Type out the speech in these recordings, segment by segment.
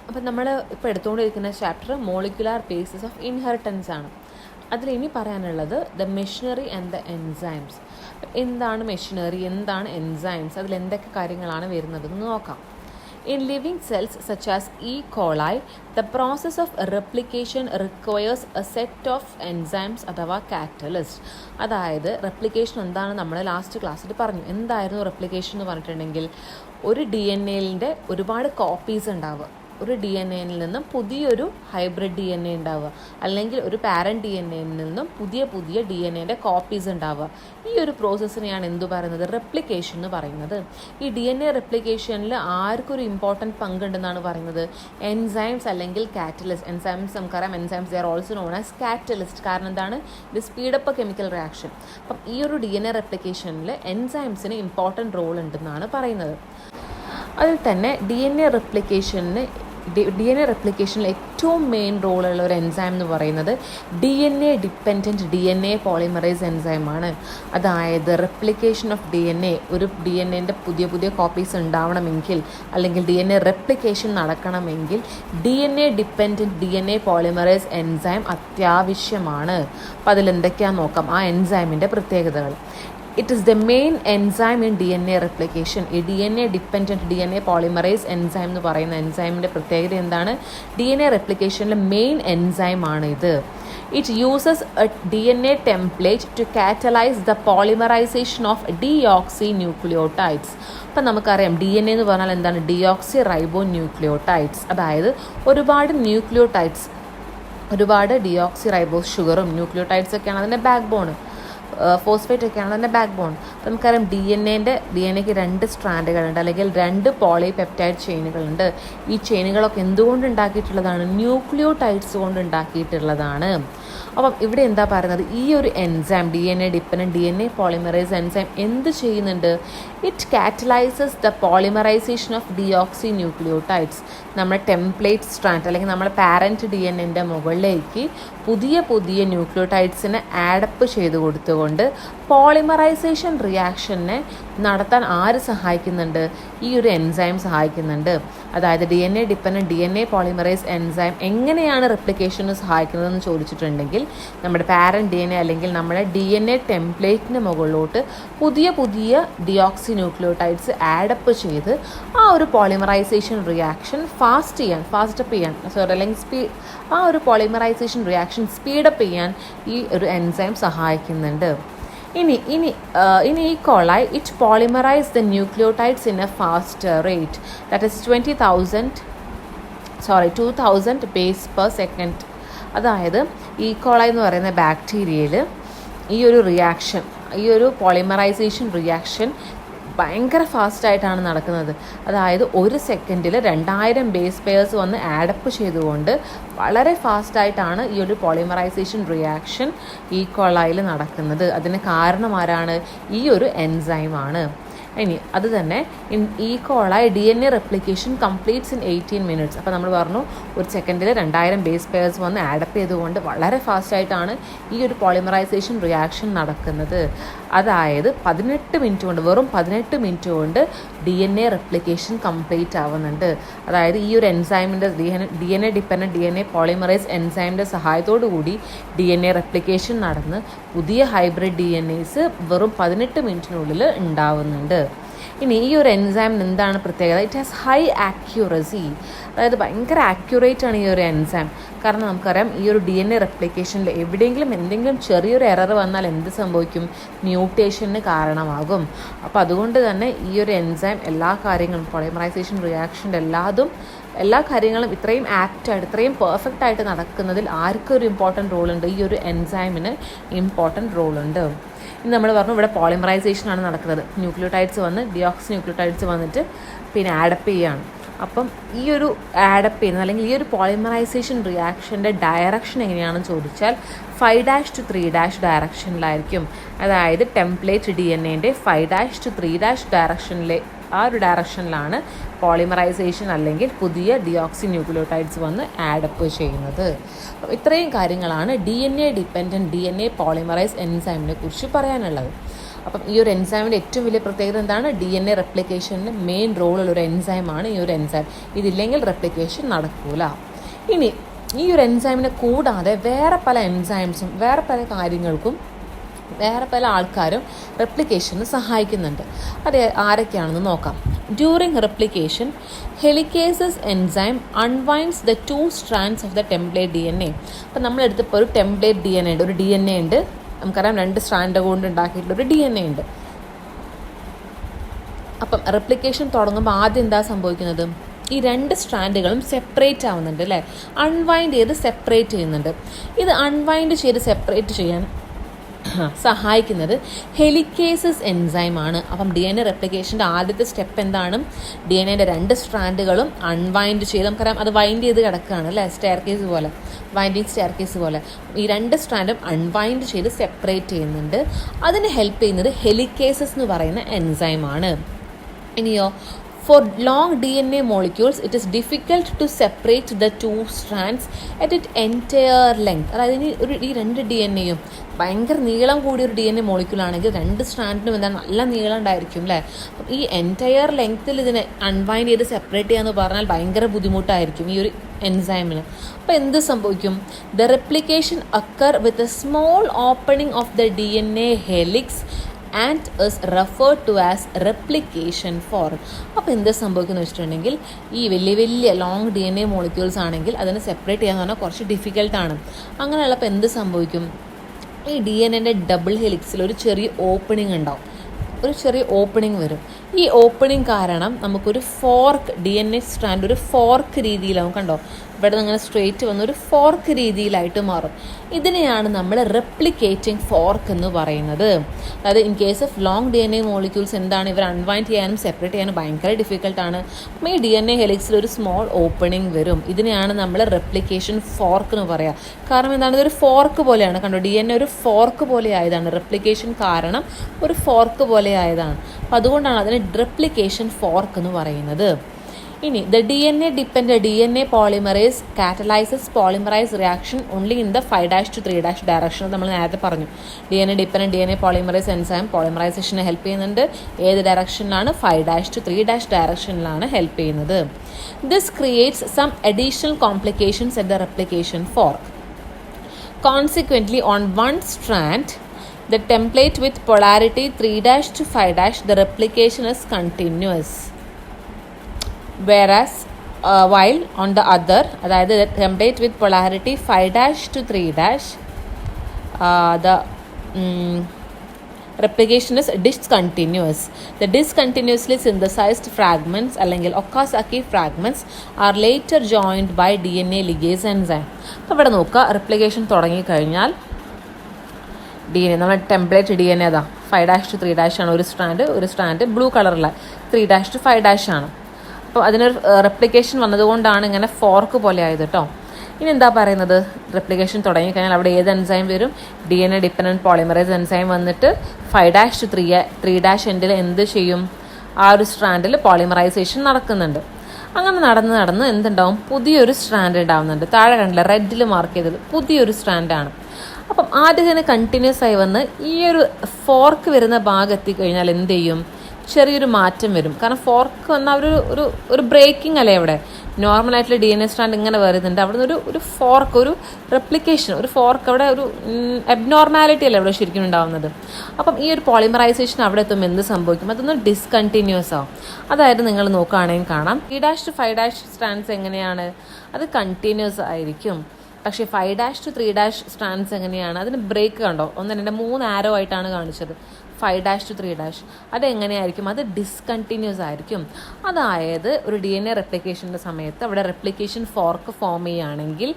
അപ്പം നമ്മൾ ഇപ്പോൾ എടുത്തുകൊണ്ടിരിക്കുന്ന chapter molecular basis of inheritance ആണ്. അതിലിനി പറയാനുള്ളത് the machinery and the enzymes. എന്താണ് മെഷീനറി, എന്താണ് എൻസൈംസ്, അതിലെന്തൊക്കെ കാര്യങ്ങളാണ് വരുന്നതെന്ന് നോക്കാം. In living cells such as E. coli, the process of replication requires a set of enzymes അഥവാ catalyst. അതായത് റെപ്ലിക്കേഷൻ എന്താണ് നമ്മൾ ലാസ്റ്റ് ക്ലാസ്സിൽ പറഞ്ഞു. എന്തായിരുന്നു റെപ്ലിക്കേഷൻ എന്ന് പറഞ്ഞിട്ടുണ്ടെങ്കിൽ ഒരു DNA ഒരുപാട് കോപ്പീസ് ഉണ്ടാവുക, ഒരു DNA-യിൽ നിന്നും പുതിയൊരു ഹൈബ്രിഡ് DNA ഉണ്ടാവുക, അല്ലെങ്കിൽ ഒരു പാരൻറ്റ് DNA-യിൽ നിന്നും പുതിയ DNA-ൻ്റെ കോപ്പീസ് ഉണ്ടാവുക. ഈ ഒരു പ്രോസസ്സിനെയാണ് എന്തു പറയുന്നത്, റെപ്ലിക്കേഷൻ എന്ന് പറയുന്നത്. ഈ DNA റെപ്ലിക്കേഷനിൽ ആർക്കൊരു ഇമ്പോർട്ടൻറ്റ് പങ്കുണ്ടെന്നാണ് പറയുന്നത്, എൻസൈംസ് അല്ലെങ്കിൽ കാറ്റലിസ്റ്റ്. എൻസൈംസ് നമുക്കറിയാം, enzymes they are also known as catalyst. കാരണം എന്താണ്, ഇത് സ്പീഡപ്പ് കെമിക്കൽ റിയാക്ഷൻ. അപ്പം ഈ ഒരു DNA റെപ്ലിക്കേഷനിൽ എൻസൈംസിന് ഇമ്പോർട്ടൻറ്റ് റോൾ ഉണ്ടെന്നാണ് പറയുന്നത്. അതിൽ തന്നെ DNA റെപ്ലിക്കേഷനിൽ ഏറ്റവും മെയിൻ റോളുള്ള ഒരു എൻസൈം എന്ന് പറയുന്നത് DNA ഡിപ്പെൻഡൻറ്റ് DNA പോളിമറൈസ് എൻസൈമാണ്. അതായത് റെപ്ലിക്കേഷൻ ഓഫ് DNA, ഒരു DNA-ൻ്റെ പുതിയ കോപ്പീസ് ഉണ്ടാവണമെങ്കിൽ അല്ലെങ്കിൽ DNA റെപ്ലിക്കേഷൻ നടക്കണമെങ്കിൽ DNA dependent DNA polymerise enzyme അത്യാവശ്യമാണ്. അപ്പോൾ അതിലെന്തൊക്കെയാണെന്ന് നോക്കാം, ആ എൻസൈമിൻ്റെ പ്രത്യേകതകൾ. It is the main enzyme in DNA replication. ഈ DNA dependent DNA polymerise enzyme എന്ന് പറയുന്ന എൻസൈമിൻ്റെ പ്രത്യേകത എന്താണ്, DNA റെപ്ലിക്കേഷനിലെ മെയിൻ എൻസൈം ആണ് ഇത്. It uses a DNA template to catalyze the polymerization of deoxynucleotides. അപ്പം നമുക്കറിയാം DNA എന്ന് പറഞ്ഞാൽ എന്താണ്, ഡിയോക്സി റൈബോ ന്യൂക്ലിയോടൈഡ്സ്. അതായത് ഒരുപാട് ന്യൂക്ലിയോടൈഡ്സ്, ഒരുപാട് ഡിയോക്സി റൈബോസ് ഷുഗറും ന്യൂക്ലിയോടൈഡ്സ് ഒക്കെയാണ് അതിൻ്റെ ബാക്ക് ബോൺ. ഫോസ്ഫേറ്റ് ഒക്കെയാണ് അതിൻ്റെ ബാക്ക് ബോൺ. അപ്പം നമുക്കറിയാം DNAക്ക് 2 സ്ട്രാൻഡുകളുണ്ട്, അല്ലെങ്കിൽ 2 പോളിപെപ്റ്റൈഡ് ചെയിനുകളുണ്ട്. ഈ ചെയിനുകളൊക്കെ എന്തുകൊണ്ട് ഉണ്ടാക്കിയിട്ടുള്ളതാണ്, ന്യൂക്ലിയോടൈഡ്സ് കൊണ്ട് ഉണ്ടാക്കിയിട്ടുള്ളതാണ്. അപ്പം ഇവിടെ എന്താ പറയുന്നത്, ഈ ഒരു enzyme DNA dependent DNA polymerise enzyme എന്ത് ചെയ്യുന്നുണ്ട്, it catalyses the polymerisation of deoxy nucleotides. നമ്മുടെ ടെംപ്ലേറ്റ് സ്ട്രാൻഡ് അല്ലെങ്കിൽ നമ്മുടെ പാരൻറ്റ് DNA-ൻ്റെ മുകളിലേക്ക് പുതിയ ന്യൂക്ലിയോടൈഡ്സിനെ ആഡപ്പ് ചെയ്ത് കൊടുത്തുകൊണ്ട് പോളിമറൈസേഷൻ റിയാക്ഷനെ നടത്താൻ ആര് സഹായിക്കുന്നുണ്ട്, ഈ ഒരു എൻസൈം സഹായിക്കുന്നുണ്ട്. അതായത് DNA dependent DNA polymerise enzyme എങ്ങനെയാണ് റെപ്ലിക്കേഷന് സഹായിക്കുന്നതെന്ന് ചോദിച്ചിട്ടുണ്ടെങ്കിൽ, നമ്മുടെ പാരൻറ്റ് DNA അല്ലെങ്കിൽ നമ്മുടെ DNA ടെംപ്ലേറ്റിന് മുകളിലോട്ട് പുതിയ ഡിയോക്സി ന്യൂക്ലിയോടൈഡ്സ് ആഡപ്പ് ചെയ്ത് ആ ഒരു പോളിമറൈസേഷൻ റിയാക്ഷൻ ഫാസ്റ്റപ്പ് ചെയ്യാൻ അല്ലെങ്കിൽ ആ ഒരു പോളിമറൈസേഷൻ റിയാക്ഷൻ സ്പീഡപ്പ് ചെയ്യാൻ ഈ ഒരു എൻസൈം സഹായിക്കുന്നുണ്ട്. ഇനി ഈ കോളായി it polymerise the nucleotides in a fast rate, that is 2000 base per second. അതായത് ഈ കോളായി എന്ന് പറയുന്ന ബാക്ടീരിയയിൽ ഈ ഒരു പോളിമറൈസേഷൻ റിയാക്ഷൻ ഭയങ്കര ഫാസ്റ്റായിട്ടാണ് നടക്കുന്നത്. അതായത് 1 സെക്കൻഡിൽ 2000 ബേസ് പെയർസ് വന്ന് ആഡപ്പ് ചെയ്തുകൊണ്ട് വളരെ ഫാസ്റ്റായിട്ടാണ് ഈ ഒരു പോളിമറൈസേഷൻ റിയാക്ഷൻ ഈ കോളായിൽ നടക്കുന്നത്. അതിന് കാരണം ആരാണ്, ഈ ഒരു എൻസൈമാണ്. ഇനി അത് തന്നെ ഈ Kolayi DNA replication completes in 18 minutes. അപ്പോൾ നമ്മൾ പറഞ്ഞു 1 സെക്കൻഡിൽ 2000 ബേസ് പെയർസ് വന്ന് ആഡപ്പ് ചെയ്തുകൊണ്ട് വളരെ ഫാസ്റ്റായിട്ടാണ് ഈ ഒരു പോളിമറൈസേഷൻ റിയാക്ഷൻ നടക്കുന്നത്. അതായത് 18 മിനിറ്റ് കൊണ്ട്, വെറും 18 മിനിറ്റ് കൊണ്ട് DNA റെപ്ലിക്കേഷൻ കംപ്ലീറ്റ് ആവുന്നുണ്ട്. അതായത് ഈ ഒരു എൻസൈമിൻ്റെ DNA ഡിപ്പെൻഡൻറ്റ് DNA പോളിമറൈസ് എൻസൈമിൻ്റെ സഹായത്തോടു കൂടി DNA റെപ്ലിക്കേഷൻ നടന്ന് പുതിയ ഹൈബ്രിഡ് DNAs വെറും 18 മിനിറ്റിനുള്ളിൽ ഉണ്ടാവുന്നുണ്ട്. ഇനി ഈ ഒരു എൻസൈമിന് എന്താണ് പ്രത്യേകത, ഇറ്റ് ഹാസ് ഹൈ ആക്യുറസി. അതായത് ഭയങ്കര ആക്യുറേറ്റ് ആണ് ഈ ഒരു എൻസൈം. കാരണം നമുക്കറിയാം ഈ ഒരു DNA റെപ്ലിക്കേഷനിൽ എന്തെങ്കിലും ചെറിയൊരു എറർ വന്നാൽ എന്ത് സംഭവിക്കും, മ്യൂട്ടേഷന് കാരണമാകും. അപ്പോൾ അതുകൊണ്ട് തന്നെ ഈ ഒരു എൻസൈം എല്ലാ കാര്യങ്ങളും, പോളിമറൈസേഷൻ റിയാക്ഷൻ്റെ എല്ലാ കാര്യങ്ങളും ഇത്രയും ആപ്റ്റായിട്ട്, ഇത്രയും പെർഫെക്റ്റ് ആയിട്ട് നടക്കുന്നതിൽ ആർക്കൊരു ഇമ്പോർട്ടൻറ്റ് റോളുണ്ട്, ഈ ഒരു എൻസൈമിന് ഇമ്പോർട്ടൻറ്റ് റോളുണ്ട്. ഇന്ന് നമ്മൾ പറഞ്ഞു ഇവിടെ പോളിമറൈസേഷൻ ആണ് നടക്കുന്നത്. ന്യൂക്ലിയോടൈഡ്സ് വന്ന് ഡിയോക്സി ന്യൂക്ലിയോടൈഡ്സ് വന്നിട്ട് പിന്നെ ആഡപ്പ് ചെയ്യുകയാണ്. അപ്പം ഈ ഒരു ആഡപ്പ് ചെയ്യുന്നത് അല്ലെങ്കിൽ ഈ ഒരു പോളിമറൈസേഷൻ റിയാക്ഷൻ്റെ ഡയറക്ഷൻ എങ്ങനെയാണെന്ന് ചോദിച്ചാൽ 5' to 3' ഡയറക്ഷനിലായിരിക്കും. അതായത് ടെംപ്ലേറ്റ് DNA-ൻ്റെ 5' to 3' ഡയറക്ഷനിലെ ആ ഒരു ഡയറക്ഷനിലാണ് പോളിമറൈസേഷൻ അല്ലെങ്കിൽ പുതിയ ഡിയോക്സി ന്യൂക്ലിയോടൈഡ്സ് വന്ന് ആഡപ്പ് ചെയ്യുന്നത്. അപ്പം ഇത്രയും കാര്യങ്ങളാണ് DNA ഡിപ്പെൻഡൻറ്റ് DNA പോളിമറൈസ് എൻസൈമിനെ കുറിച്ച് പറയാനുള്ളത്. അപ്പം ഈ ഒരു എൻസൈമിൻ്റെ ഏറ്റവും വലിയ പ്രത്യേകത എന്താണ്? DNA റെപ്ലിക്കേഷനിൽ മെയിൻ റോളുള്ളൊരു എൻസൈമാണ് ഈ ഒരു എൻസൈം. ഇതില്ലെങ്കിൽ റെപ്ലിക്കേഷൻ നടക്കൂല. ഇനി ഈ ഒരു എൻസൈമിനെ കൂടാതെ വേറെ പല എൻസൈംസും വേറെ പല കാര്യങ്ങൾക്കും വേറെ പല ആൾക്കാരും റെപ്ലിക്കേഷന് സഹായിക്കുന്നുണ്ട്. അത് ആരൊക്കെയാണെന്ന് നോക്കാം. During replication helicases enzyme unwinds the 2 strands of the template DNA. അപ്പം നമ്മളെടുത്തപ്പോൾ ഒരു ടെംപ്ലേറ്റ് DNA ഉണ്ട്, ഒരു DNA ഉണ്ട്. നമുക്കറിയാം 2 സ്ട്രാൻഡ് കൊണ്ട് ഉണ്ടാക്കിയിട്ടുള്ളൊരു DNA ഉണ്ട്. അപ്പം റെപ്ലിക്കേഷൻ തുടങ്ങുമ്പോൾ ആദ്യം എന്താ സംഭവിക്കുന്നത്? ഈ 2 സ്ട്രാൻഡുകളും സെപ്പറേറ്റ് ആവുന്നുണ്ട് അല്ലേ? അൺവൈൻഡ് ചെയ്ത് സെപ്പറേറ്റ് ചെയ്യുന്നുണ്ട്. ഇത് അൺവൈൻഡ് ചെയ്ത് സെപ്പറേറ്റ് ചെയ്യാൻ സഹായിക്കുന്നത് ഹെലിക്കേസസ് എൻസൈമാണ്. അപ്പം DNA റെപ്ലിക്കേഷൻ്റെ ആദ്യത്തെ സ്റ്റെപ്പ് എന്താണ്? DNAൻ്റെ 2 സ്ട്രാൻഡുകളും അൺവൈൻഡ് ചെയ്ത്, നമുക്കറിയാം അത് വൈൻഡ് ചെയ്ത് കിടക്കുകയാണ് അല്ലേ, സ്റ്റെയർകേസ് പോലെ, വൈൻഡിങ് സ്റ്റെയർകേസ് പോലെ. ഈ 2 സ്ട്രാൻഡും അൺവൈൻഡ് ചെയ്ത് സെപ്പറേറ്റ് ചെയ്യുന്നുണ്ട്. അതിന് ഹെൽപ്പ് ചെയ്യുന്നത് ഹെലിക്കേസസ് എന്ന് പറയുന്ന എൻസൈമാണ്. ഇനിയോ, for long DNA molecules it is difficult to separate the 2 strands at its entire length. അതായത് ഈ 2 DNAയും ഭയങ്കര നീളം കൂടിയൊരു DNA മോളിക്യൂളാണെങ്കിൽ 2 സ്ട്രാൻഡിനും എന്താണ് നല്ല നീളം ഉണ്ടായിരിക്കും അല്ലേ? അപ്പം ഈ എൻറ്റയർ ലെങ്ത്തിൽ ഇതിനെ അൺവൈൻഡ് ചെയ്ത് സെപ്പറേറ്റ് ചെയ്യാന്ന് പറഞ്ഞാൽ ഭയങ്കര ബുദ്ധിമുട്ടായിരിക്കും ഈ ഒരു എൻസൈമിന്. അപ്പോൾ എന്ത് സംഭവിക്കും? The replication occur with a small opening of the DNA helix and is referred to as replication fork. അപ്പോൾ എന്ത് സംഭവിക്കുന്നു വെച്ചിട്ടുണ്ടെങ്കിൽ ഈ വലിയ ലോങ് DNA മോളിക്യൂൾസ് ആണെങ്കിൽ അതിനെ സെപ്പറേറ്റ് ചെയ്യാന്ന് പറഞ്ഞാൽ കുറച്ച് ഡിഫിക്കൽട്ടാണ്. അങ്ങനെയുള്ളപ്പോൾ എന്ത് സംഭവിക്കും? ഈ DNAൻ്റെ ഡബിൾ ഹെലിക്സിൽ ഒരു ചെറിയ ഓപ്പണിംഗ് ഉണ്ടാവും, ഒരു ചെറിയ ഓപ്പണിംഗ് വരും. ഈ ഓപ്പണിംഗ് കാരണം നമുക്കൊരു ഫോർക്ക്, DNA സ്ട്രാൻഡ് ഒരു ഫോർക്ക് രീതിയിലാവും. കണ്ടോ, ഇവിടെ നിന്ന് അങ്ങനെ സ്ട്രെയിറ്റ് വന്ന് ഒരു ഫോർക്ക് രീതിയിലായിട്ട് മാറും. ഇതിനെയാണ് നമ്മൾ റെപ്ലിക്കേറ്റിംഗ് ഫോർക്ക് എന്ന് പറയുന്നത്. അതായത് in case of long DNA molecules എന്താണ്, ഇവർ അൺവൈൻഡ് ചെയ്യാനും സെപ്പറേറ്റ് ചെയ്യാനും ഭയങ്കര ഡിഫിക്കൽട്ടാണ്. അപ്പം ഈ DNA ഹെലിക്സിൽ ഒരു സ്മോൾ ഓപ്പണിംഗ് വരും. ഇതിനെയാണ് നമ്മൾ റെപ്ലിക്കേഷൻ ഫോർക്ക് എന്ന് പറയുക. കാരണം എന്താണ്, ഇതൊരു ഫോർക്ക് പോലെയാണ്. കണ്ടോ, DNA ഒരു ഫോർക്ക് പോലെ ആയതാണ്. റെപ്ലിക്കേഷൻ കാരണം ഒരു ഫോർക്ക് പോലെ ആയതാണ്. അപ്പം അതുകൊണ്ടാണ് അതിന് റെപ്ലിക്കേഷൻ ഫോർക്ക് എന്ന് പറയുന്നത്. ഇനി the DNA depend DNA polymerase catalyses polymerise reaction only in the 5' to 3' direction. നമ്മൾ നേരത്തെ പറഞ്ഞു, DNA depend DNA polymerise enzyme പോളിമറൈസേഷനെ ഹെൽപ്പ് ചെയ്യുന്നുണ്ട്. ഏത് ഡയറക്ഷനിലാണ്? 5' to 3' ഡയറക്ഷനിലാണ് ഹെൽപ്പ് ചെയ്യുന്നത്. This creates some additional complications at the replication fork. Consequently, on one strand, the template with polarity 3' to 5', the replication is continuous. Whereas while on the other, അതായത് the template with polarity 5' to 3', the replication is discontinuous. The discontinuously synthesized fragments അല്ലെങ്കിൽ ഒക്കാസാക്കി fragments are later joined by DNA ligase enzyme. അപ്പോൾ ഇവിടെ നോക്കുക, replication തുടങ്ങിക്കഴിഞ്ഞാൽ DNA, നമ്മൾ template DNA അതാ 5' to 3' ആണ് ഒരു സ്ട്രാൻഡ് ബ്ലൂ കളറുള്ള 3' to 5' ആണ്. അപ്പോൾ അതിനൊരു റെപ്ലിക്കേഷൻ വന്നതുകൊണ്ടാണ് ഇങ്ങനെ ഫോർക്ക് പോലെ ആയത് കേട്ടോ. ഇനി എന്താ പറയുന്നത്, റെപ്ലിക്കേഷൻ തുടങ്ങിക്കഴിഞ്ഞാൽ അവിടെ ഏത് എൻസൈം വരും? DNA ഡിപ്പെൻഡൻറ്റ് പോളിമറൈസ് എൻസൈം വന്നിട്ട് 5' to 3' എൻഡിൽ എന്ത് ചെയ്യും? ആ ഒരു സ്ട്രാൻഡിൽ പോളിമറൈസേഷൻ നടക്കുന്നുണ്ട്. അങ്ങനെ നടന്ന് എന്തുണ്ടാവും? പുതിയൊരു സ്ട്രാൻഡ് ഉണ്ടാവുന്നുണ്ട്. താഴെ കണ്ടില്ല, റെഡിൽ മാർക്ക് ചെയ്തത് പുതിയൊരു സ്ട്രാൻഡാണ്. അപ്പം ആദ്യം തന്നെ കണ്ടിന്യൂസ് ആയി വന്ന് ഈ ഒരു ഫോർക്ക് വരുന്ന ഭാഗം എത്തിക്കഴിഞ്ഞാൽ എന്ത് ചെയ്യും? ചെറിയൊരു മാറ്റം വരും. കാരണം ഫോർക്ക് വന്നാൽ ഒരു ബ്രേക്കിംഗ് അല്ലേ അവിടെ. നോർമലായിട്ടുള്ള DNA സ്ട്രാൻഡ് ഇങ്ങനെ വരുന്നുണ്ട്, അവിടെ നിന്ന് ഒരു ഫോർക്ക്, ഒരു റെപ്ലിക്കേഷൻ, ഒരു ഫോർക്ക്, അവിടെ ഒരു അബ്നോർമാലിറ്റി അല്ലേ അവിടെ ശരിക്കും ഉണ്ടാവുന്നത്. അപ്പം ഈ ഒരു പോളിമറൈസേഷൻ അവിടെ എത്തുമ്പോൾ എന്ത് സംഭവിക്കും? അതൊന്ന് ഡിസ്കണ്ടിന്യൂസ് ആവും. അതായത് നിങ്ങൾ നോക്കുകയാണെങ്കിൽ കാണാം 3' to 5' സ്ട്രാൻഡ്സ് എങ്ങനെയാണ്? അത് കണ്ടിന്യൂസ് ആയിരിക്കും. പക്ഷേ 5' to 3' സ്ട്രാൻഡ്സ് എങ്ങനെയാണ്? അതിന് ബ്രേക്ക് കണ്ടോ, 1, 2, 3 ആരോ ആയിട്ടാണ് കാണിച്ചത്. 5' to 3', അതെങ്ങനെയായിരിക്കും? അത് ഡിസ്കണ്ടിന്യൂസ് ആയിരിക്കും. അതായത് ഒരു DNA റെപ്ലിക്കേഷൻ്റെ സമയത്ത് അവിടെ റെപ്ലിക്കേഷൻ ഫോർക്ക് ഫോം ചെയ്യുകയാണെങ്കിൽ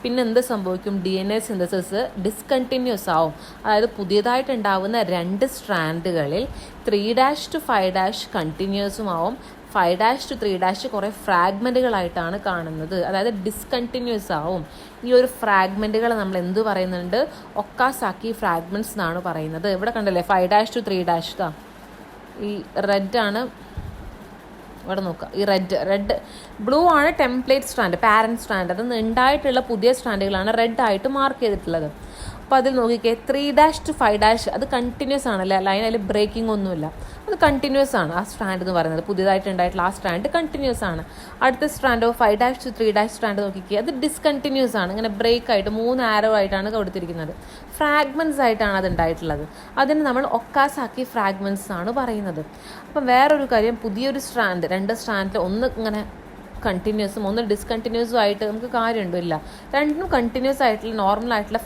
പിന്നെ എന്ത് സംഭവിക്കും? DNA സിന്തസിസ് ഡിസ്കണ്ടിന്യൂസ് ആവും. അതായത് പുതിയതായിട്ടുണ്ടാവുന്ന 2 സ്ട്രാൻഡുകളിൽ 3' to 5' കണ്ടിന്യൂസും ആവും, 5' to 3' കുറേ ഫ്രാഗ്മെൻറ്റുകളായിട്ടാണ് കാണുന്നത്. അതായത് ഡിസ്കണ്ടിന്യൂസ് ആവും. ഈ ഒരു ഫ്രാഗ്മെൻറ്റുകൾ നമ്മൾ എന്ത് പറയുന്നുണ്ട്? ഒക്കാസാക്കി ഫ്രാഗ്മെൻറ്റ്സ് എന്നാണ് പറയുന്നത്. ഇവിടെ കണ്ടല്ലേ 5' to 3', ഈ റെഡാണ് ഇവിടെ നോക്കുക. ഈ റെഡ് ബ്ലൂ ആണ് ടെംപ്ലേറ്റ് സ്ട്രാൻഡ്, പാരൻറ്റ് സ്ട്രാൻഡ്. അത് ഉണ്ടായിട്ടുള്ള പുതിയ സ്ട്രാൻഡുകളാണ് റെഡ് ആയിട്ട് മാർക്ക് ചെയ്തിട്ടുള്ളത്. അപ്പോൾ അതിൽ നോക്കിക്കേ 3' to 5' അത് കണ്ടിന്യൂസ് ആണല്ലേ, ലൈൻ അതിൽ ബ്രേക്കിംഗ് ഒന്നുമില്ല, അത് കണ്ടിന്യൂസ് ആണ്. ആ സ്ട്രാൻഡ് എന്ന് പറയുന്നത് പുതിയതായിട്ടുണ്ടായിട്ടുള്ള ആ സ്ട്രാൻഡ് കണ്ടിന്യൂസ് ആണ്. അടുത്ത സ്ട്രാൻഡോ 5' to 3' സ്ട്രാൻഡ് നോക്കിക്കുക, അത് ഡിസ്കണ്ടിന്യൂസ് ആണ്. ഇങ്ങനെ ബ്രേക്ക് ആയിട്ട് 3 ആരോ ആയിട്ടാണ് കൊടുത്തിരിക്കുന്നത്. ഫ്രാഗ്മെൻറ്റ്സ് ആയിട്ടാണ് അത് ഉണ്ടായിട്ടുള്ളത്. അതിന് നമ്മൾ ഒക്കാസാക്കി ഫ്രാഗ്മെൻറ്റ്സ് ആണ് പറയുന്നത്. അപ്പം വേറൊരു കാര്യം, പുതിയൊരു സ്ട്രാൻഡ്, 2 സ്ട്രാൻഡിൽ ഒന്ന് ഇങ്ങനെ കണ്ടിന്യൂസും ഒന്ന് ഡിസ്കണ്ടിന്യൂസും ആയിട്ട് നമുക്ക് കാര്യമുണ്ടില്ല. രണ്ടും കണ്ടിന്യൂസ് ആയിട്ടുള്ള നോർമൽ ആയിട്ടുള്ള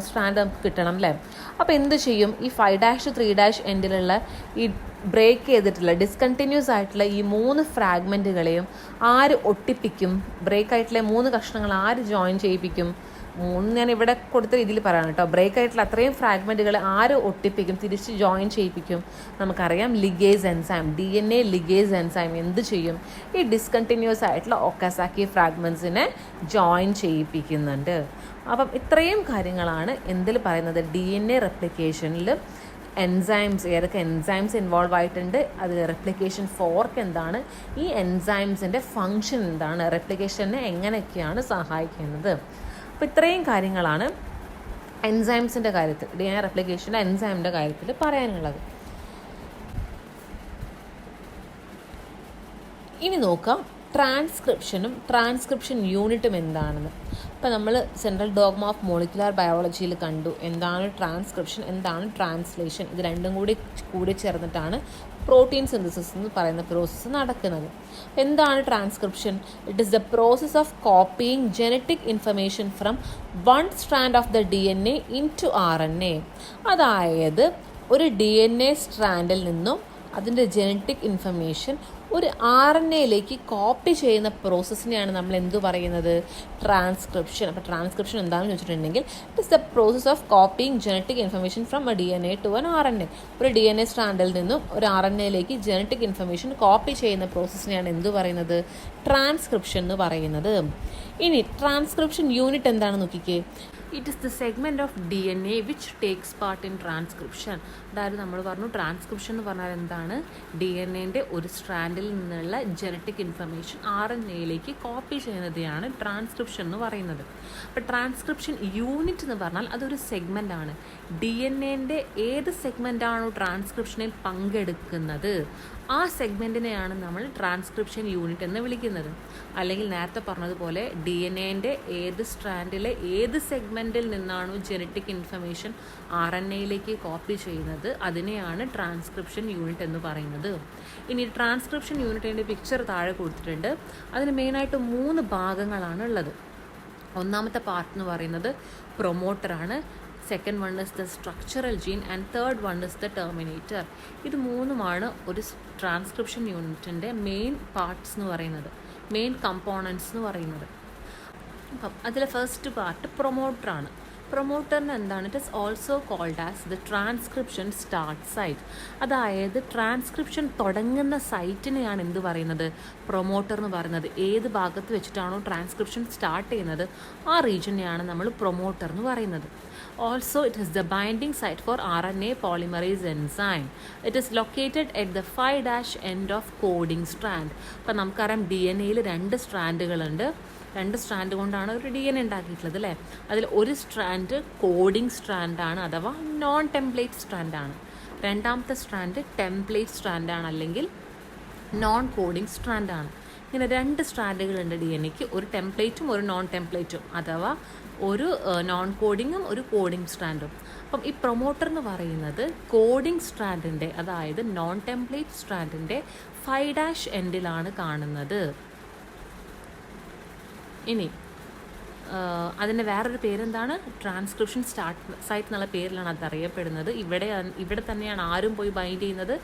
സ്ട്രാൻഡ് നമുക്ക് കിട്ടണം അല്ലേ. അപ്പോൾ എന്ത് ചെയ്യും, ഈ 5' to 3' എൻഡിലുള്ള ഈ ബ്രേക്ക് ചെയ്തിട്ടുള്ള ഡിസ്കണ്ടിന്യൂസ് ആയിട്ടുള്ള ഈ 3 ഫ്രാഗ്മെൻറ്റുകളെയും ആര് ഒട്ടിപ്പിക്കും? ബ്രേക്ക് ആയിട്ടുള്ള 3 കഷ്ണങ്ങൾ ആര് ജോയിൻ ചെയ്യിപ്പിക്കും? 3 ഞാൻ ഇവിടെ കൊടുത്ത രീതിയിൽ പറയാം കേട്ടോ. ബ്രേക്ക് ആയിട്ടുള്ള അത്രയും ഫ്രാഗ്മെൻറ്റുകൾ ആര് ഒട്ടിപ്പിക്കും, തിരിച്ച് ജോയിൻ ചെയ്യിപ്പിക്കും? നമുക്കറിയാം, ligase enzyme, DNA ligase enzyme എന്ത് ചെയ്യും? ഈ ഡിസ്കണ്ടിന്യൂസ് ആയിട്ടുള്ള ഒക്കാസാക്കി ഫ്രാഗ്മെൻറ്റ്സിനെ ജോയിൻ ചെയ്യിപ്പിക്കുന്നുണ്ട്. അപ്പം ഇത്രയും കാര്യങ്ങളാണ് എന്തിൽ പറയുന്നത്, DNA റെപ്ലിക്കേഷനിൽ എൻസൈംസ്, ഏതൊക്കെ എൻസൈംസ് ഇൻവോൾവ് ആയിട്ടുണ്ട്, അത് റെപ്ലിക്കേഷൻ ഫോർക്ക് എന്താണ്, ഈ എൻസൈംസിൻ്റെ ഫങ്ഷൻ എന്താണ്, റെപ്ലിക്കേഷനെ എങ്ങനെയൊക്കെയാണ് സഹായിക്കുന്നത്. അപ്പോൾ ഇത്രയും കാര്യങ്ങളാണ് എൻസൈംസിൻ്റെ കാര്യത്തിൽ, DNA റെപ്ലിക്കേഷൻ്റെ എൻസൈമിൻ്റെ കാര്യത്തിൽ പറയാനുള്ളത്. ഇനി നോക്കാം ട്രാൻസ്ക്രിപ്ഷനും ട്രാൻസ്ക്രിപ്ഷൻ യൂണിറ്റും എന്താണെന്ന്. ഇപ്പോൾ നമ്മൾ സെൻട്രൽ ഡോഗ്മ ഓഫ് മോളിക്കുലാർ ബയോളജിയിൽ കണ്ടു എന്താണ് ട്രാൻസ്ക്രിപ്ഷൻ, എന്താണ് ട്രാൻസ്ലേഷൻ. ഇത് രണ്ടും കൂടി ചേർന്നിട്ടാണ് പ്രോട്ടീൻ സിന്തസിസ് എന്ന് പറയുന്ന പ്രോസസ്സ് നടക്കുന്നത്. എന്താണ് transcription? It is the process of copying genetic information from one strand of the DNA into RNA. അതായത് ഒരു DNA സ്ട്രാൻഡിൽ നിന്നും അതിൻ്റെ ജനറ്റിക് ഇൻഫർമേഷൻ ഒരു RNAയിലേക്ക് കോപ്പി ചെയ്യുന്ന പ്രോസസ്സിനെയാണ് നമ്മൾ എന്തു പറയുന്നത്, ട്രാൻസ്ക്രിപ്ഷൻ. അപ്പോൾ ട്രാൻസ്ക്രിപ്ഷൻ എന്താണെന്ന് ചോദിച്ചിട്ടുണ്ടെങ്കിൽ it is the process of copying genetic information from a DNA to an RNA. ഒരു DNA സ്ട്രാൻഡിൽ നിന്നും ഒരു RNAയിലേക്ക് ജനറ്റിക് ഇൻഫർമേഷൻ കോപ്പി ചെയ്യുന്ന പ്രോസസ്സിനെയാണ് എന്തു പറയുന്നത്, ട്രാൻസ്ക്രിപ്ഷൻ എന്ന് പറയുന്നത്. ഇനി ട്രാൻസ്ക്രിപ്ഷൻ യൂണിറ്റ് എന്താണെന്ന് നോക്കിക്കേ. It is the segment of DNA which takes part in transcription. അതായത് നമ്മൾ പറഞ്ഞു ട്രാൻസ്ക്രിപ്ഷൻ എന്ന് പറഞ്ഞാൽ എന്താണ്, DNAൻ്റെ ഒരു സ്ട്രാൻഡിൽ നിന്നുള്ള ജനറ്റിക് ഇൻഫർമേഷൻ RNAയിലേക്ക് കോപ്പി ചെയ്യുന്നതാണ് ട്രാൻസ്ക്രിപ്ഷൻ എന്ന് പറയുന്നത്. അപ്പോൾ ട്രാൻസ്ക്രിപ്ഷൻ യൂണിറ്റ് എന്ന് പറഞ്ഞാൽ അതൊരു സെഗ്മെൻ്റ് ആണ്. DNAൻ്റെ ഏത് സെഗ്മെൻ്റാണോ ട്രാൻസ്ക്രിപ്ഷനിൽ പങ്കെടുക്കുന്നത് ആ സെഗ്മെൻറ്റിനെയാണ് നമ്മൾ ട്രാൻസ്ക്രിപ്ഷൻ യൂണിറ്റ് എന്ന് വിളിക്കുന്നത്. അല്ലെങ്കിൽ നേരത്തെ പറഞ്ഞതുപോലെ DNA-ൻ്റെ ഏത് സ്ട്രാൻഡിലെ ഏത് സെഗ്മെൻറ്റിൽ നിന്നാണോ ജനറ്റിക് ഇൻഫർമേഷൻ RNAയിലേക്ക് കോപ്പി ചെയ്യുന്നത് അതിനെയാണ് ട്രാൻസ്ക്രിപ്ഷൻ യൂണിറ്റ് എന്ന് പറയുന്നത്. ഇനി ട്രാൻസ്ക്രിപ്ഷൻ യൂണിറ്റിൻ്റെ പിക്ചർ താഴെ കൊടുത്തിട്ടുണ്ട്. അതിന് മെയിനായിട്ട് 3 ഭാഗങ്ങളാണ് ഉള്ളത്. ഒന്നാമത്തെ പാർട്ട് എന്ന് പറയുന്നത് പ്രൊമോട്ടറാണ്, second one is the structural gene and third one is the terminator. ഇത് 3ഉമാണ് ഒരു ട്രാൻസ്ക്രിപ്ഷൻ യൂണിറ്റിൻ്റെ മെയിൻ പാർട്സ് എന്ന് പറയുന്നത്, മെയിൻ കമ്പോണൻസ് എന്ന് പറയുന്നത്. അപ്പം അതിലെ ഫസ്റ്റ് പാർട്ട് പ്രൊമോട്ടറാണ്. പ്രൊമോട്ടറിന് എന്താണ്, it is also called as the transcription start site. അതായത് ട്രാൻസ്ക്രിപ്ഷൻ തുടങ്ങുന്ന സൈറ്റിനെയാണ് എന്ത് പറയുന്നത്, പ്രൊമോട്ടർ എന്ന് പറയുന്നത്. ഏത് ഭാഗത്ത് വെച്ചിട്ടാണോ ട്രാൻസ്ക്രിപ്ഷൻ സ്റ്റാർട്ട് ചെയ്യുന്നത് ആ റീജിയനെയാണ് നമ്മൾ പ്രൊമോട്ടർ എന്ന് പറയുന്നത്. Also, it is the binding site for RNA polymerase enzyme. It is located at the 5' end of coding strand. അപ്പോൾ നമുക്കറിയാം DNA-യിൽ 2 സ്ട്രാൻഡുകളുണ്ട്. 2 സ്ട്രാൻഡ് കൊണ്ടാണ് ഒരു DNA ഉണ്ടാക്കിയിട്ടുള്ളത് അല്ലേ. അതിൽ ഒരു സ്ട്രാൻഡ് കോഡിംഗ് സ്ട്രാൻഡാണ് അഥവാ നോൺ ടെംപ്ലേറ്റ് സ്ട്രാൻഡാണ്. രണ്ടാമത്തെ സ്ട്രാൻഡ് ടെംപ്ലേറ്റ് സ്ട്രാൻഡാണ് അല്ലെങ്കിൽ നോൺ കോഡിംഗ് സ്ട്രാൻഡാണ്. ഇങ്ങനെ 2 സ്ട്രാൻഡുകളുണ്ട് DNA-ക്ക്, ഒരു ടെംപ്ലേറ്റും ഒരു നോൺ ടെംപ്ലേറ്റും അഥവാ ഒരു നോൺ കോഡിങ്ങും ഒരു കോഡിംഗ് സ്ട്രാൻഡും. അപ്പം ഈ പ്രൊമോട്ടർ എന്ന് പറയുന്നത് കോഡിംഗ് സ്ട്രാൻഡിൻ്റെ അതായത് നോൺ ടെംപ്ലേറ്റ് സ്ട്രാൻഡിൻ്റെ 5' എൻഡിലാണ് കാണുന്നത്. ഇനി അതിൻ്റെ വേറൊരു പേരെന്താണ്, ട്രാൻസ്ക്രിപ്ഷൻ സ്റ്റാർട്ട് സൈറ്റ് എന്നുള്ള പേരിലാണ് അത് അറിയപ്പെടുന്നത്. ഇവിടെ തന്നെയാണ് ആരും പോയി ബൈൻഡ് ചെയ്യുന്നത്,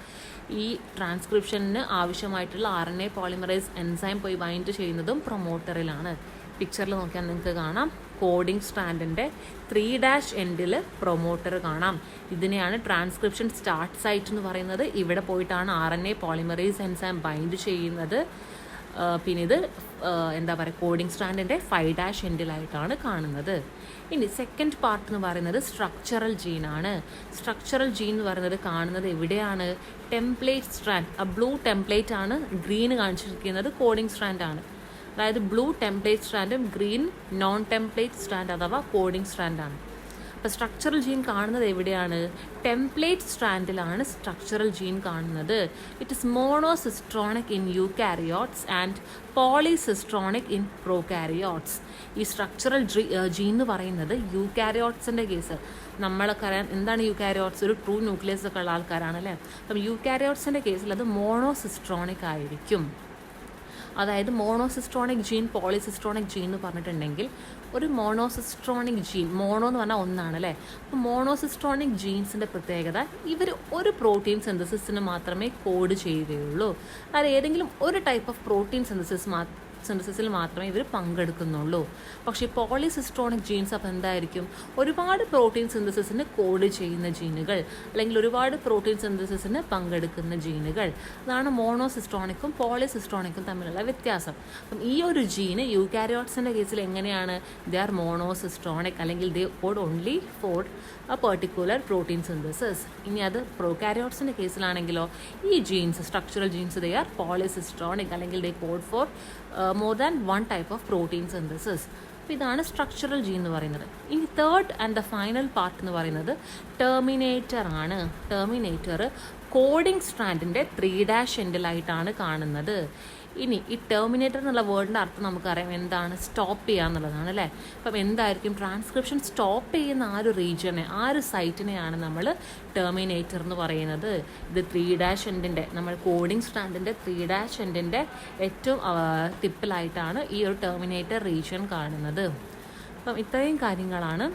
ഈ ട്രാൻസ്ക്രിപ്ഷന് ആവശ്യമായിട്ടുള്ള RNA പോളിമറൈസ് എൻസൈം പോയി ബൈൻഡ് ചെയ്യുന്നതും പ്രൊമോട്ടറിലാണ്. പിക്ചറിൽ നോക്കിയാൽ നിങ്ങൾക്ക് കാണാം കോഡിംഗ് സ്ട്രാൻഡിൻ്റെ 3' എൻഡിൽ പ്രൊമോട്ടർ കാണാം. ഇതിനെയാണ് ട്രാൻസ്ക്രിപ്ഷൻ സ്റ്റാർട്ട് സൈറ്റ് എന്ന് പറയുന്നത്. ഇവിടെ പോയിട്ടാണ് RNA പോളിമറൈസ് എൻസൈം ബൈൻഡ് ചെയ്യുന്നത്. പിന്നെ ഇത് എന്താ പറയുക, കോഡിംഗ് സ്ട്രാൻഡിൻ്റെ 5' എൻഡിലായിട്ടാണ് കാണുന്നത്. ഇനി സെക്കൻഡ് പാർട്ട് എന്ന് പറയുന്നത് സ്ട്രക്ചറൽ ജീനാണ്. സ്ട്രക്ചറൽ ജീൻ എന്ന് പറയുന്നത് കാണുന്നത് എവിടെയാണ്, ടെംപ്ലേറ്റ് സ്ട്രാൻഡ്. ആ ബ്ലൂ ടെംപ്ലേറ്റ് ആണ്, ഗ്രീൻ കാണിച്ചിരിക്കുന്നത് കോഡിംഗ് സ്ട്രാൻഡാണ്. അതായത് ബ്ലൂ ടെംപ്ലേറ്റ് സ്ട്രാൻഡും ഗ്രീൻ നോൺ ടെംപ്ലേറ്റ് സ്ട്രാൻഡ് അഥവാ കോഡിംഗ് സ്ട്രാൻഡാണ്. അപ്പോൾ സ്ട്രക്ചറൽ ജീൻ കാണുന്നത് എവിടെയാണ്? ടെംപ്ലേറ്റ് സ്ട്രാൻഡിലാണ് സ്ട്രക്ചറൽ ജീൻ കാണുന്നത്. It is monocistronic in eukaryotes and polycistronic in prokaryotes. ഈ സ്ട്രക്ചറൽ ജീൻ എന്ന് പറയുന്നത് യൂകാരിയോട്സിൻ്റെ കേസ് നമ്മളൊക്കെ അറിയാൻ എന്താണ് യൂകാരിയോട്സ്, ഒരു ട്രൂ ന്യൂക്ലിയസ് ഒക്കെ ഉള്ള ആൾക്കാരാണ് അല്ലേ. അപ്പം യൂകാരിയോട്സിൻ്റെ കേസിൽ അത് മോണോസിസ്ട്രോണിക് ആയിരിക്കും. അതായത് മോണോസിസ്ട്രോണിക് ജീൻ, പോളിസിസ്ട്രോണിക് ജീൻ എന്ന് പറഞ്ഞിട്ടുണ്ടെങ്കിൽ ഒരു മോണോസിസ്ട്രോണിക് ജീൻ, മോണോ എന്ന് പറഞ്ഞാൽ ഒന്നാണ് അല്ലേ. അപ്പോൾ മോണോസിസ്ട്രോണിക് ജീൻസിൻ്റെ പ്രത്യേകത ഇവർ ഒരു പ്രോട്ടീൻ സിന്തസിസിന് മാത്രമേ കോഡ് ചെയ്യുകയുള്ളൂ. അതായത് ഏതെങ്കിലും ഒരു ടൈപ്പ് ഓഫ് പ്രോട്ടീൻ സിന്തസിസിൽ മാത്രമേ ഇവർ പങ്കെടുക്കുന്നുള്ളൂ. പക്ഷേ പോളിസിസ്ട്രോണിക് ജീൻസ് അപ്പോൾ എന്തായിരിക്കും? ഒരുപാട് പ്രോട്ടീൻ സിന്തസിസിന് കോഡ് ചെയ്യുന്ന ജീനുകൾ, അല്ലെങ്കിൽ ഒരുപാട് പ്രോട്ടീൻ സിന്തസിസിന് പങ്കെടുക്കുന്ന ജീനുകൾ. അതാണ് മോണോസിസ്ട്രോണിക്കും പോളിസിസ്ട്രോണിക്കും തമ്മിലുള്ള വ്യത്യാസം. അപ്പം ഈ ഒരു ജീന് യൂകാരിയോട്സിൻ്റെ കേസിൽ എങ്ങനെയാണ്? ദേ ആർ മോണോസിസ്ട്രോണിക്, അല്ലെങ്കിൽ they code only for a particular protein synthesis. ഇനി അത് പ്രോകാരിയോട്സിൻ്റെ കേസിലാണെങ്കിലോ ഈ genes, structural genes, they are polycistronic, അല്ലെങ്കിൽ they code for more than one type of protein synthesis. അപ്പോൾ ഇതാണ് സ്ട്രക്ചറൽ ജീൻ എന്ന് പറയുന്നത്. ഇനി third and the final part എന്ന് പറയുന്നത് ടെർമിനേറ്റർ ആണ്. ടെർമിനേറ്റർ കോഡിംഗ് സ്ട്രാൻഡിൻ്റെ 3' എൻഡിലായിട്ടാണ് കാണുന്നത്. ഇനി ഈ ടെർമിനേറ്റർ എന്നുള്ള വേർഡിൻ്റെ അർത്ഥം നമുക്കറിയാം എന്താണ്? സ്റ്റോപ്പ് ചെയ്യുക എന്നുള്ളതാണ് അല്ലേ. അപ്പം എന്തായിരിക്കും? ട്രാൻസ്ക്രിപ്ഷൻ സ്റ്റോപ്പ് ചെയ്യുന്ന ആ ഒരു റീജിയനെ, ആ ഒരു സൈറ്റിനെയാണ് നമ്മൾ ടെർമിനേറ്റർ എന്ന് പറയുന്നത്. ഇത് 3' എൻഡിൻ്റെ, നമ്മൾ കോഡിംഗ് സ്ട്രാൻഡിൻ്റെ 3' എൻഡിൻ്റെ ഏറ്റവും ടിപ്പിലായിട്ടാണ് ഈ ഒരു ടെർമിനേറ്റർ റീജിയൻ കാണുന്നത്. അപ്പം ഇത്രയും കാര്യങ്ങളാണ്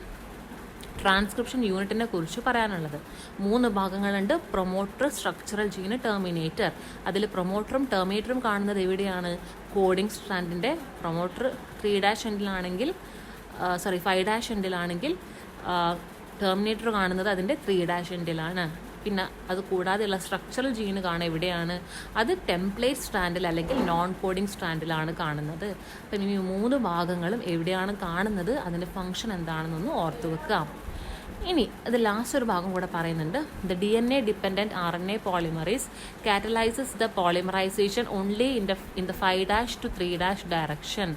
ട്രാൻസ്ക്രിപ്ഷൻ യൂണിറ്റിനെ കുറിച്ച് പറയാനുള്ളത്. 3 ഭാഗങ്ങളുണ്ട്: പ്രൊമോട്ടർ, സ്ട്രക്ചറൽ ജീന്, ടെർമിനേറ്റർ. അതിൽ പ്രൊമോട്ടറും ടെർമിനേറ്ററും കാണുന്നത് എവിടെയാണ്? കോഡിംഗ് സ്ട്രാൻഡിൻ്റെ പ്രൊമോട്ടർ 3' എൻഡിലാണെങ്കിൽ 5' എൻഡിലാണെങ്കിൽ ടെർമിനേറ്റർ കാണുന്നത് അതിൻ്റെ 3' എൻഡിലാണ്. പിന്നെ അത് കൂടാതെയുള്ള സ്ട്രക്ചറൽ ജീന് കാണുക എവിടെയാണ്? അത് ടെംപ്ലേറ്റ് സ്ട്രാൻഡിൽ അല്ലെങ്കിൽ നോൺ കോഡിംഗ് സ്ട്രാൻഡിലാണ് കാണുന്നത്. അപ്പം ഈ 3 ഭാഗങ്ങളും എവിടെയാണ് കാണുന്നത്, അതിൻ്റെ ഫംഗ്ഷൻ എന്താണെന്നൊന്ന് ഓർത്തു വെക്കാം. ഇനി അത് ലാസ്റ്റ് ഒരു ഭാഗം കൂടെ പറയുന്നുണ്ട്. The DNA dependent RNA polymerase catalyses the polymerisation only in the 5' to 3' direction.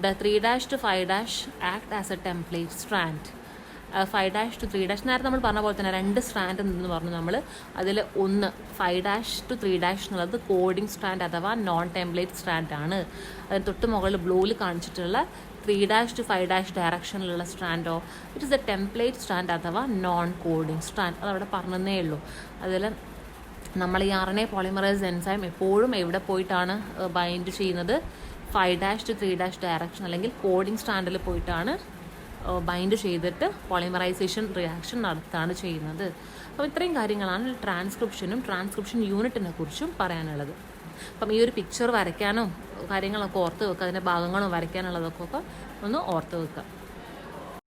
The 3' to 5' act as a template strand. 5' to 3' നേരത്തെ നമ്മൾ പറഞ്ഞ പോലെ തന്നെ 2 സ്ട്രാൻഡ് എന്ന് പറഞ്ഞു നമ്മൾ. അതിൽ ഒന്ന് 5' to 3' എന്നുള്ളത് കോഡിംഗ് സ്ട്രാൻഡ് അഥവാ നോൺ ടെംപ്ലേറ്റ് സ്ട്രാൻഡ് ആണ്. അതിന് തൊട്ട് മുകളിൽ ബ്ലൂവിൽ കാണിച്ചിട്ടുള്ള 3' to 5' ഡയറക്ഷനിലുള്ള സ്ട്രാൻഡോ it is a template strand അഥവാ നോൺ കോഡിംഗ് സ്ട്രാൻഡ്. അതവിടെ പറഞ്ഞതേ ഉള്ളൂ. അതിൽ നമ്മൾ ഈ RNA പോളിമറൈസ് എൻസൈം എപ്പോഴും എവിടെ പോയിട്ടാണ് ബൈൻഡ് ചെയ്യുന്നത്? 5' to 3' ഡയറക്ഷൻ അല്ലെങ്കിൽ കോഡിംഗ് സ്ട്രാൻഡിൽ പോയിട്ടാണ് ബൈൻഡ് ചെയ്തിട്ട് പോളിമറൈസേഷൻ റിയാക്ഷൻ നടത്തുകയാണ് ചെയ്യുന്നത്. അപ്പോൾ ഇത്രയും കാര്യങ്ങളാണ് ട്രാൻസ്ക്രിപ്ഷനും ട്രാൻസ്ക്രിപ്ഷൻ യൂണിറ്റിനെ കുറിച്ചും പറയാനുള്ളത്. അപ്പം ഈ ഒരു പിക്ചർ വരയ്ക്കാനും കാര്യങ്ങളൊക്കെ ഓർത്ത് വെക്കുക, അതിൻ്റെ ഭാഗങ്ങളും വരയ്ക്കാനുള്ളതൊക്കെ ഒന്ന് ഓർത്ത് വെക്കുക.